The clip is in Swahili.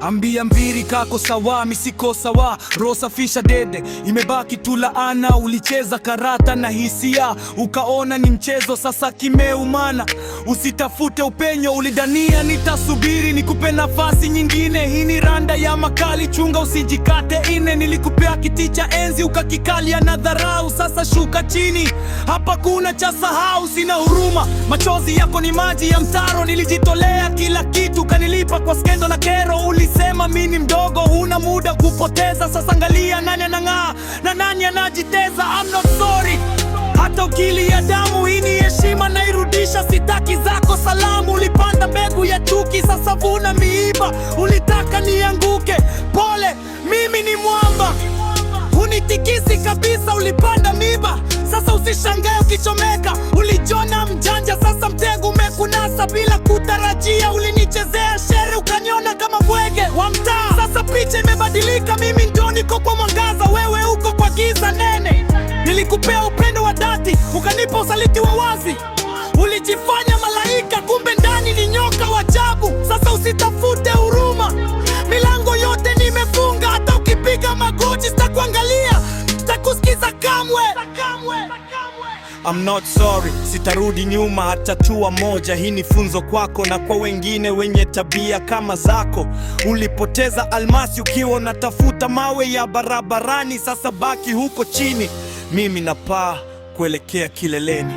Ambia mbiri kako sawa, misiko sawa, roho safisha dede, imebaki tu laana. Ulicheza karata na hisia, ukaona ni mchezo, sasa kimeumana. Usitafute upenyo, ulidania nitasubiri, nikupe nafasi nyingine. Hii ni randa ya makali, chunga usijikate ine. Nilikupea kiti cha enzi, ukakikalia na dharau, sasa shuka chini, hapa kuna cha sahau. Sina huruma, machozi yako ni maji ya mtaro. Nilijitolea kila kitu, kanilipa kwa skendo na kero. Ulisema mimi ni mdogo, huna muda kupoteza, sasa angalia nani anang'aa na nani anajiteza. I'm not sorry, hata ukilia damu, hii ni heshima nairudisha. Sitaki zako salamu, ulipanda mbegu ya chuki, sasa vuna miiba. Ulitaka nianguke, pole, mimi ni mwamba, hunitikisi kabisa. Ulipanda miba, sasa usishangae ukichomeka. Ulijona mjanja, sasa mtego umekunasa bila kutarajia. Ulinichezea shere, ukaniona kama bwege wa mtaa. Sasa picha imebadilika, mimi ndio niko kwa mwangaza, wewe uko kwa giza nene. Nilikupea upendo wa dhati, ukanipa usaliti wa wazi. Ulijifanya malaika, kumbe ndani ni nyoka wa ajabu. Sasa usitafute huruma, milango yote nimefunga. Hata ukipiga magoti sitakuangalia, sitakusikiza kamwe. I'm not sorry, sitarudi nyuma hata hatua moja. Hii ni funzo kwako na kwa wengine wenye tabia kama zako. Ulipoteza almasi ukiwa unatafuta mawe ya barabarani, sasa baki huko chini. Mimi napaa kuelekea kileleni.